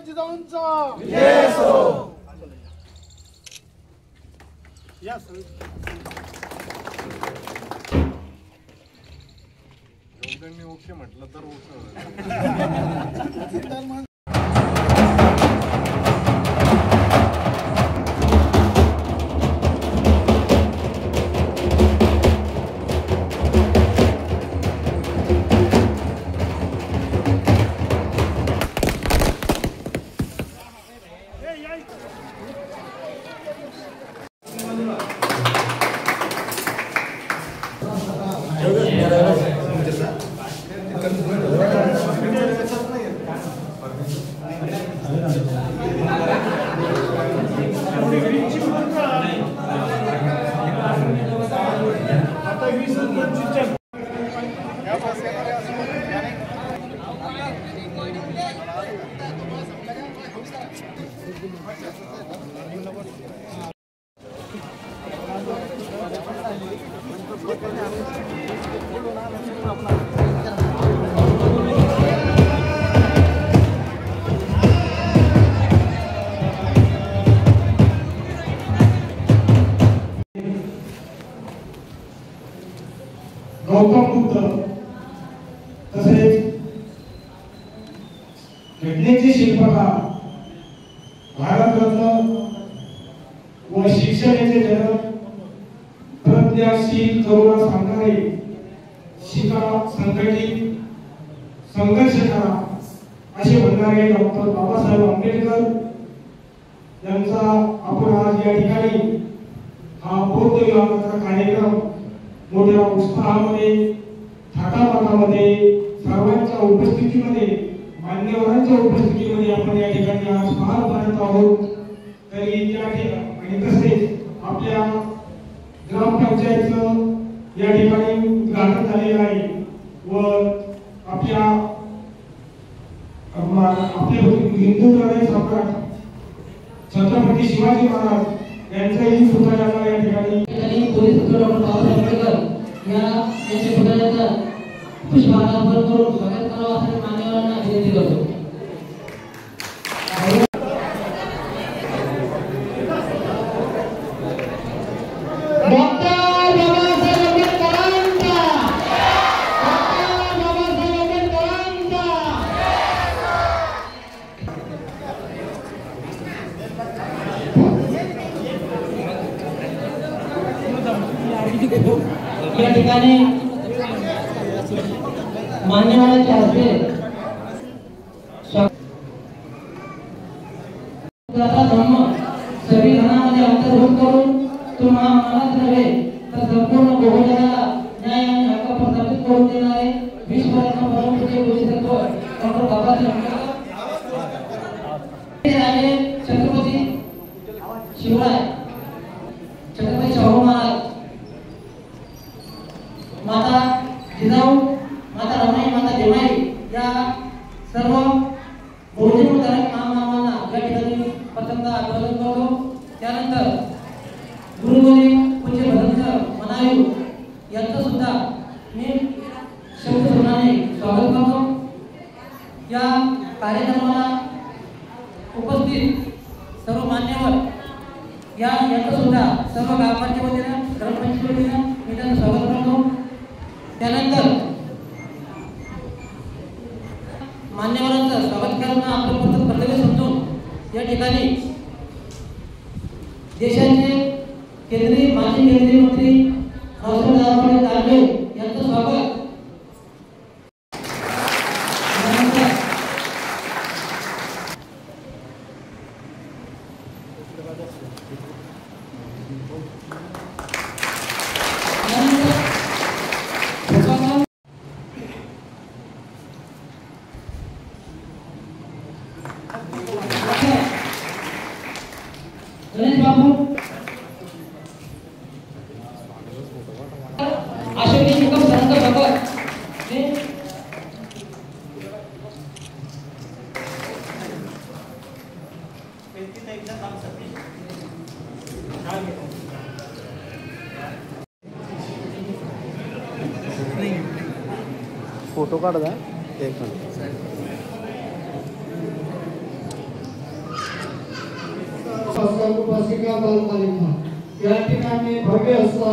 जिजाऊंचा विजय असो. या योगदानी ओके म्हटलं तर ओके. गौतम बुद्ध तसेच घटनेचे शिल्पकार, भारतरत्न व शिक्षणाचे जनक, प्रज्ञाशील तरुणास सांगणारे, शिका, संघटित, संघर्ष करा असे म्हणणारे डॉक्टर बाबासाहेब आंबेडकर यांचा आपण आज या ठिकाणी हा बौद्ध विभागाचा कार्यक्रम मोठ्या उत्साहामध्ये, थाटामाटामध्ये, सर्वांच्या उपस्थितीमध्ये, मान्यवरांच्या उपस्थितीमध्ये आपण या ठिकाणी आज पार पाडत आहोत. तरी या ठिकाणी आणि तसेच आपल्या ग्रामपंचायतचं या ठिकाणी उद्घाटन झालेलं आहे व आपल्या हिंदू हृदय सम्राट छत्रपती शिवाजी महाराज यांच्याही पुतळ्याला या ठिकाणी पोलीस डॉक्टर बाबासाहेब आंबेडकर यांच्या पुतळ्याचा पुष्पहार अर्पण करून स्वागत करावं असं मान्यवरांना विनंती करतो. या ठिकाणी मान्यवरांच्या हस्ते धर्म संविधानामध्ये अंतर्भूत करून तो महामानव नव्हे तर संपूर्ण बहुजनाला न्याय आणि हक्क प्रस्थापित करून देणारे विश्वरत्न परमपूज्य बोधिसत्व डॉक्टर बाबासाहेब आंबेडकर, छत्रपती शिवराय, छत्रपती शाहू महाराज, माता जिजाऊ, माता रमाई, माता देवाई या सर्व बहुजन महामानवांना या ठिकाणी प्रथमतः अभिवादन करतो. त्यानंतर गुरुगोरी पूज्य भदंतर मनायू यांचं सुद्धा मी शब्दप्रमाणे स्वागत करतो. या कार्यक्रमाला उपस्थित सर्व मान्यवर यांचं सुद्धा सर्व गावाच्या वतीनं, ग्रामपंचायत वतीनं मी त्यांचं स्वागत करतो. त्यानंतर मान्यवरांचं स्वागत करणं आपलं कर्तव्य समजून या ठिकाणी देशाचे माजी केंद्रीय मंत्री रावसाहेब दानवे यांचं स्वागत. गणेश बाबू अशोक निकम संत भगत फोटो काढ एक उपासिका बालतालिका या ठिकाणी भव्य असा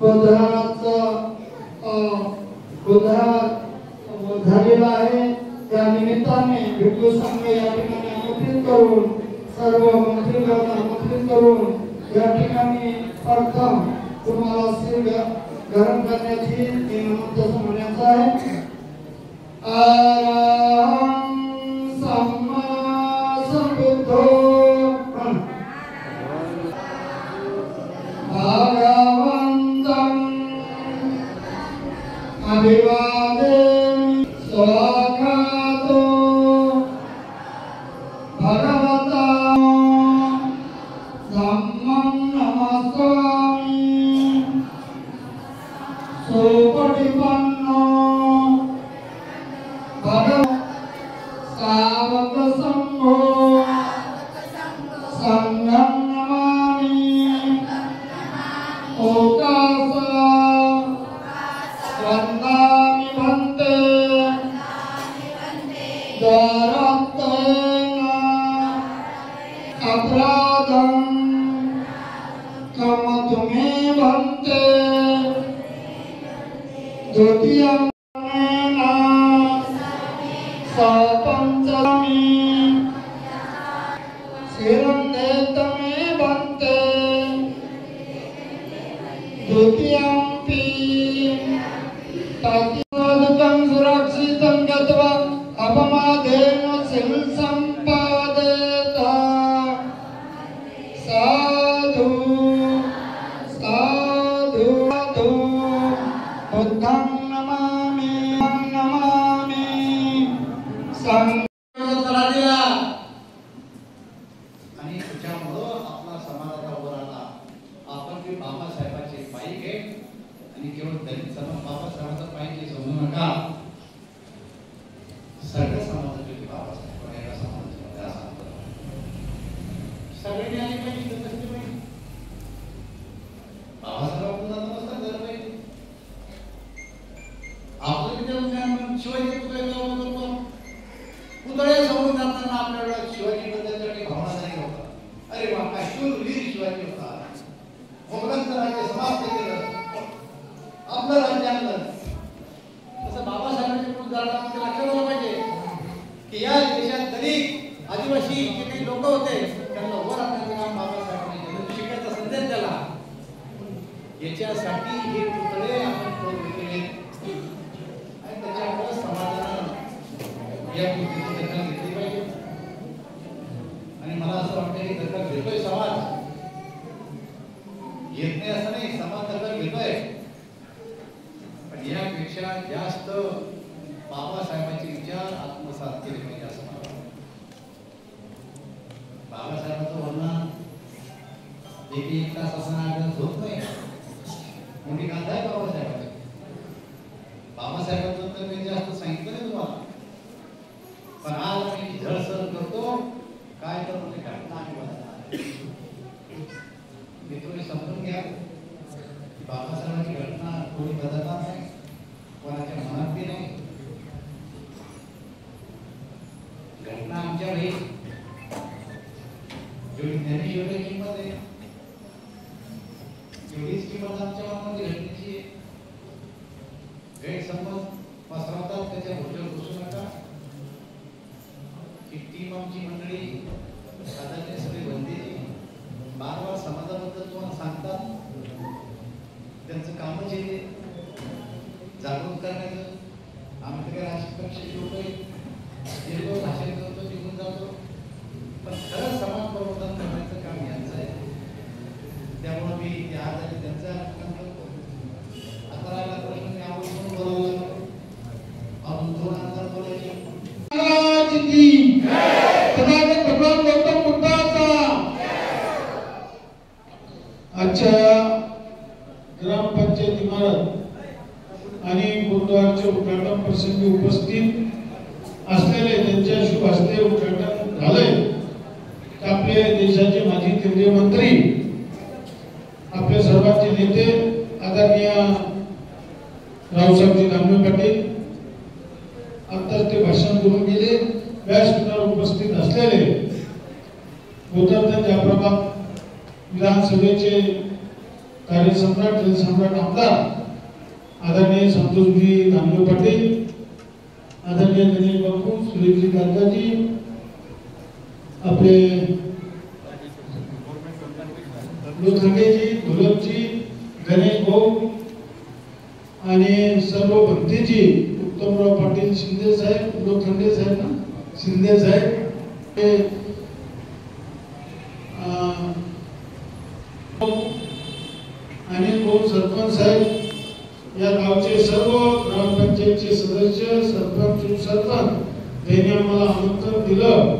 गोंधळाचा झालेला आहे। त्या निमित्ताने भिक्खू संघ या ठिकाणी आमंत्रित करून सर्व मंत्रीगण आमंत्रित करून या ठिकाणी प्रथम तुम्हाला शील ग्रहण करण्याची निमंत्रण समजण्याचा आहे। अरहं सम्मा संबुद्धो भगवन्तं अभिवादयामि स्वागतो भगवता धम्मं नमस्सामि सुपटिपन्नो सावक संघो संघं नमामि ओकास वन्दामि भन्ते द्वारत्वेन अपराधं क्षमतु मे भन्ते द्वितीयं सपञ्चमी शिरं देतमे भन्ते द्वितीयंपि तत्त्वदकं सुरक्षितं गत्वा अपमादेन सिल सम्पादेत साधु साधु साधु बुद्धं नमामि आणि त्याच्यामुळं आपला समाजाचा वर आला। आपण की बाबासाहेबांचे पायी घे आणि केवळ दलित समाज बाबासाहेबांचा पायी घे समजू नका। सगळ्या समाजाचे बाबासाहेब वगैरे समाजाचे असतात सगळ्यांनी आली पाहिजे कसली पाहिजे बाबासाहेबांना नमस्कार झाला पाहिजे। आपलं विचार शिवाजी पुतळे पुतळे समोर जाताना आपल्याला शिवाजी बद्दल काही भावना नाही होता। अरे वा काय शूरवीर शिवाजी होता। मोगलांचं राज्य समाप्त केलं, आपलं राज्य आणलं। तसं बाबासाहेबांच्या पुढे आपल्या लक्षात आलं पाहिजे की या देशात दलित आदिवासी जे काही लोक होते त्यांना वर आणण्याचं काम बाबासाहेबांनी केलं, शिकायचा संदेश दिला। याच्यासाठी हे पुतळे आपण करून केले आणि त्याच्यामुळे समाजानं या गोष्टीची दखल घेतली पाहिजे। आणि मला असं वाटतं की दखल घेतोय समाज, घेत नाही असं नाही, समाज दखल घेतोय। पण यापेक्षा जास्त बाबासाहेबांचे विचार आत्मसात केले पाहिजे असं मला वाटतं। बाबासाहेबांचं वर्णन एक तास असं होत नाही, मोठी गाथा आहे बाबासाहेबांची। बाबासाहेबांचं तर मी जास्त सांगितलं नाही तुम्हाला, पण आज आम्ही झळसळ करतो काय करतो ते घटना आम्ही बदलणार। मित्र समजून घ्या बाबासाहेबांची घटना कोणी बदलणार नाही, कोणाच्या मनात बी नाही। घटना आमच्या भाई जेवढी ज्ञानेश्वरी किंमत आहे तेवढीच किंमत आमच्या मनामध्ये घटनेची आहे। गैरसमज पसरवतात त्याच्या भोजन घुसू नका। ही टीम आमची मंडळी साधारण सगळे बंदेची बार बार समाजाबद्दल तुम्हाला सांगतात, त्यांचं कामच आहे जागृत करण्याचं। आम्ही काही राजकीय पक्ष ठेवतोय, येतो भाषण करतो, निघून जातो, पण खरंच समाज प्रबोधन करण्याचं काम यांचं आहे। त्यामुळे मी त्या आधारे त्यांचा करतो। आता राहिला प्रश्न मी आवर्जून बोलावला, अजून 2 आमदार बोलायचे। भगवान गौतम बुद्धाचा आजच्या ग्रामपंचायत इमारत आणि गुरुद्वाराच्या उद्घाटन प्रसंगी उपस्थित असलेले त्यांच्या शुभ हस्ते उद्घाटन झाले। आपले देशाचे माजी केंद्रीय मंत्री, आपल्या सर्वांचे नेते आदरणीय रावसाहेबजी दानवे पाटील आत्ताच ते भाषण करून गेले। व्यासपीठावर उपस्थित असलेले त्याप्रमाणे विधानसभेचे कार्यसम्राट जनसम्राट आमदार आदरणीय संतोषजी दानवे पाटील, आदरणीय गणेश बापू, सुरेशजी गांधाजी, आपले लोखंडेजी, धुलपजी, गणेश भाऊ आणि सर्व भक्तीजी, उत्तमराव पाटील शिंदे साहेब, लोखंडे साहेब ना, शिंदे साहेब, आणि भाऊ सरपंच साहेब, या गावचे सर्व ग्रामपंचायतचे सदस्य, सरपंच, उपसरपंच त्यांनी आम्हाला आमंत्रण दिलं.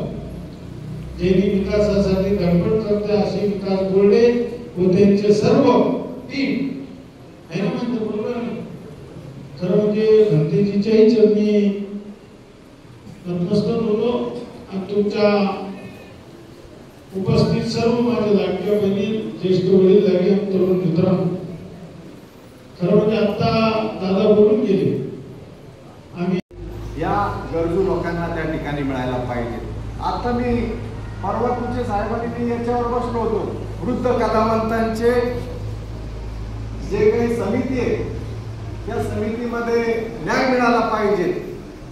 ज्यांनी विकासासाठी धडपड करते असे विकास बोर्डे व त्यांचे सर्व टीम आहे ना, म्हणजे बरोबर खरं म्हणजे घंटेजीच्याही चरणी नतमस्तक होतो. आणि तुमच्या उपस्थित सर्व माझ्या लाडक्या बहिणी, ज्येष्ठ वडील, लाडके तरुण मित्रांनो, खरं म्हणजे आता दादा बोलून गेले, आम्ही या गरजू लोकांना त्या ठिकाणी मिळायला पाहिजे. आता मी परवा तुमचे साहेबांनी मी याच्यावर बसलो होतो, वृद्ध कलावंतांचे जे काही समिती आहे त्या समितीमध्ये न्याय मिळाला पाहिजे.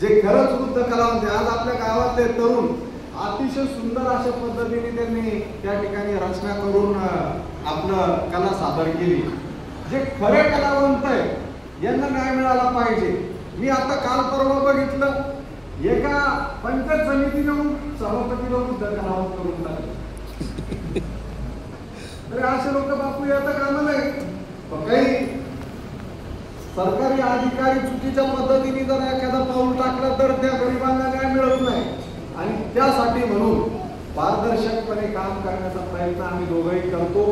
जे खरंच वृद्ध कलावंत, आज आपल्या गावातले तरुण अतिशय सुंदर अशा पद्धतीने त्यांनी त्या ठिकाणी रचना करून आपलं कला सादर केली. जे खरे कलावंत आहे यांना न्याय मिळाला पाहिजे. मी आता काल परवा बघितलं, एका पंचायत समितीने सभापतीला वृद्ध कलावंत करून टाकले. अरे असे लोक बापू येता कामा नाही. काही सरकारी अधिकारी चुकीच्या पद्धतीने जर एखादा पाऊल टाकलं तर त्या गरिबांना न्याय मिळत नाही. आणि त्यासाठी म्हणून पारदर्शकपणे काम करण्याचा प्रयत्न आम्ही दोघंही करतो.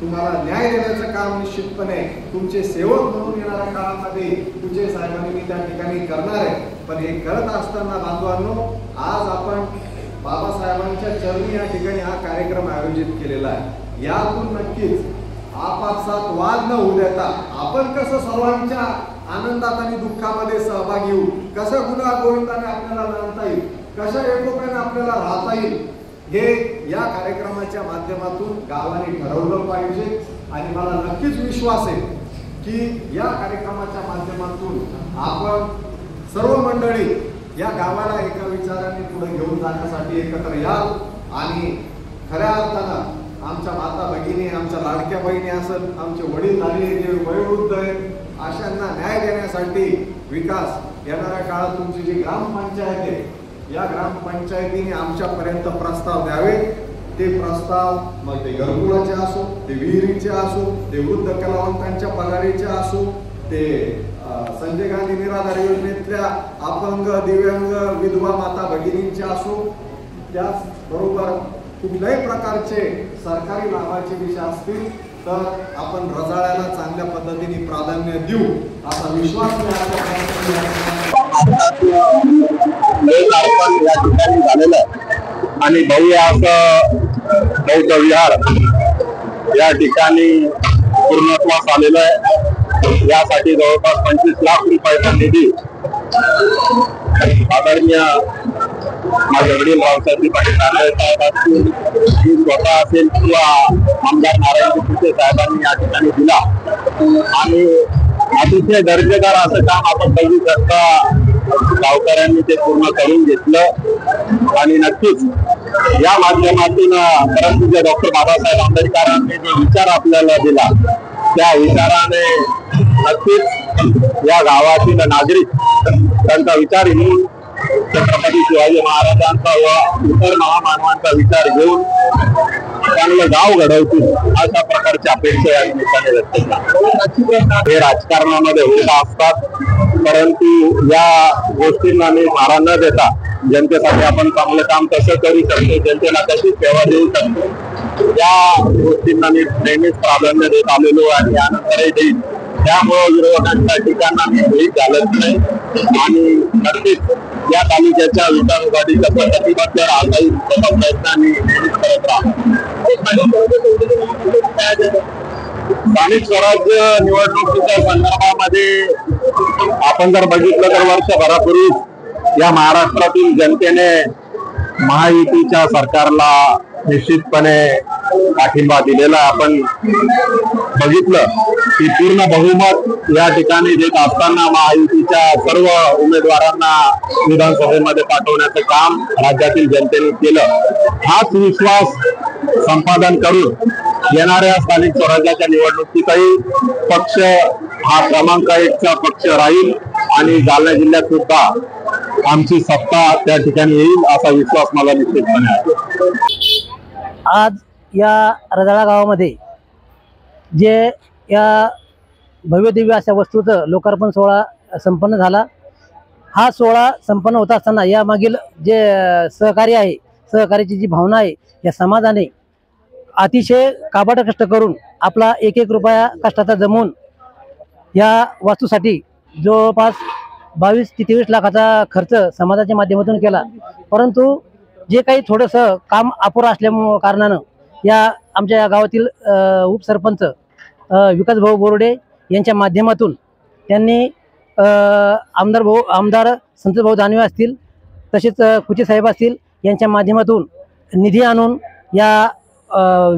तुम्हाला न्याय देण्याचं काम निश्चितपणे तुमचे सेवक म्हणून येणाऱ्या काळामध्ये तुझे साहेबांनी मी त्या ठिकाणी करणार आहे. पण हे करत असताना बांधवांनो, आज आपण बाबासाहेबांच्या चरणी या ठिकाणी हा कार्यक्रम आयोजित केलेला आहे. यातून नक्कीच आपापसात वाद न होऊ देता आपण कसं सर्वांच्या आनंदात आणि दुःखामध्ये सहभागी होऊ, कसं गुन्हा गोविंदाने आपल्याला जाणता येईल, कशा एकोप्याने आपल्याला राहता येईल, हे या कार्यक्रमाच्या माध्यमातून गावाने ठरवलं पाहिजे. आणि मला नक्कीच विश्वास आहे की या कार्यक्रमाच्या माध्यमातून आपण सर्व मंडळी या गावाला एका विचाराने पुढे घेऊन जाण्यासाठी एकत्र याल. आणि खऱ्या अर्थानं आमच्या माता भगिनी, आमच्या लाडक्या बहिणी असेल, आमचे वडील झाले जे वयोवृद्ध आहेत, अशांना न्याय देण्यासाठी विकास येणाऱ्या काळात तुमची जी ग्रामपंचायत आहे, या ग्रामपंचायतीने आमच्यापर्यंत प्रस्ताव द्यावे. ते प्रस्ताव मग ते घरकुलाचे असो, ते विहिरीचे असो, ते वृद्ध कलावंतांच्या पगारीचे असो, ते संजय गांधी निराधार योजनेतल्या अपंग, दिव्यांग, विधवा माता भगिनींचे असो, त्याचबरोबर कुठल्याही प्रकारचे सरकारी लाभाचे विषय असतील तर आपण रजाळ्याला चांगल्या पद्धतीने प्राधान्य देऊ असा विश्वास या ठिकाणी झालेलं आहे. आणि भव्य असं बौद्ध विहार या ठिकाणी पूर्णत्वास आलेलं आहे. यासाठी जवळपास 25 लाख रुपयाचा निधी आदरणीय माझे वडील रावसाहेब पाटील साहेब असतील, स्वतः असेल किंवा आमदार नारायण तुपे साहेबांनी या ठिकाणी दिला. आणि अतिशय दर्जेदार असं काम आपण बघू शकता, गावकऱ्यांनी ते पूर्ण करून घेतलं. आणि नक्कीच या माध्यमातून परंतु डॉक्टर बाबासाहेब आंबेडकरांनी जो विचार आपल्याला दिला, त्या विचाराने नक्कीच या गावातील नागरिक त्यांचा विचार घेऊन छत्रपती शिवाजी महाराजांचा व इतर महामानवांचा विचार घेऊन चांगलं गाव घडवतील अशा प्रकारची अपेक्षा या निमित्ताने व्यक्त केली. हे राजकारणामध्ये होत असतात, परंतु या गोष्टींना मी मारा न देता जनतेसाठी आपण चांगलं काम कसं करू शकतो, जनतेला कशी सेवा देऊ शकतो, या गोष्टींना मी नेहमीच प्राधान्य देत आलेलो आणि यानंतरही देईल. त्यामुळे विरोधकांच्या ठिकाणा मी भेट घालत नाही. आणि नक्कीच या तालुक्याच्या विकासासाठी प्रतिबद्ध राहता येईल त्याचा प्रयत्न आम्ही करत राहतो. स्थानिक स्वराज्य निवडणुकीच्या संदर्भामध्ये आपण जर बघितलं तर वर्षभरापूर्वी या महाराष्ट्रातील जनतेने महायुतीच्या सरकारला निश्चितपणे पाठिंबा दिलेला. आपण बघितलं की पूर्ण बहुमत या ठिकाणी देत असताना महायुतीच्या सर्व उमेदवारांना विधानसभेमध्ये पाठवण्याचं काम राज्यातील जनतेने केलं. हाच विश्वास संपादन करून येणाऱ्या स्थानिक स्वराज्याच्या निवडणुकीतही पक्ष हा क्रमांक 1चा पक्ष राहील आणि जालना जिल्ह्यात सुद्धा आमची सत्ता त्या ठिकाणी येईल असा विश्वास मला निश्चितपणे आहे. आज या रजाळा गावामध्ये जे या भव्यदिव्य अशा वस्तूचं लोकार्पण सोहळा संपन्न झाला. हा सोहळा संपन्न होत असताना यामागील जे सहकार्य आहे, सहकार्याची जी भावना आहे, या समाजाने अतिशय काबाड कष्ट करून आपला 1-1 रुपया कष्टाचा जमवून या वास्तूसाठी जवळपास 22 ते 23 लाखाचा खर्च समाजाच्या माध्यमातून केला. परंतु जे काही थोडंसं काम अपुरं असल्या कारणानं या आमच्या या गावातील उपसरपंच विकासभाऊ बोर्डे यांच्या माध्यमातून त्यांनी आमदार संतोषभाऊ दानवे असतील, तसेच कुचे साहेब असतील, यांच्या माध्यमातून निधी आणून या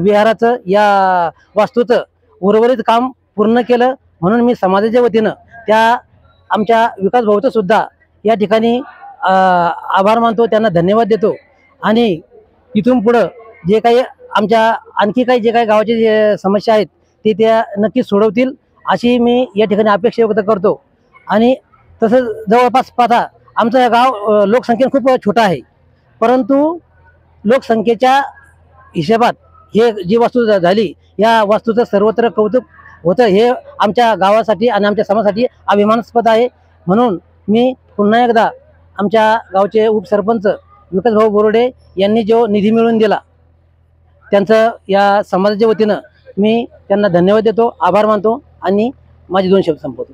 विहाराचं, या वास्तूचं उर्वरित काम पूर्ण केलं. म्हणून मी समाजाच्या वतीनं त्या आमच्या विकासभाऊचं सुद्धा या ठिकाणी आभार मानतो, त्यांना धन्यवाद देतो. आणि इथून पुढं जे काही आमच्या आणखी काही जे काही गावाचे जे समस्या आहेत ते त्या नक्की सोडवतील अशी मी या ठिकाणी अपेक्षा व्यक्त करतो. आणि तसंच जवळपास पाहता आमचं हे गाव लोकसंख्येने खूप छोटं आहे, परंतु लोकसंख्येच्या हिशोबात हे जी वस्तू झाली, या वस्तूचं सर्वत्र कौतुक होतं. हे आमच्या गावासाठी आणि आमच्या समाजासाठी अभिमानास्पद आहे. म्हणून मी पुन्हा एकदा आमच्या गावचे उपसरपंच विकासभाऊ बोर्डे यांनी जो निधी मिळवून दिला त्यांचं या समाजाच्या वतीनं मी त्यांना धन्यवाद देतो, आभार मानतो आणि माझे 2 शब्द संपवतो.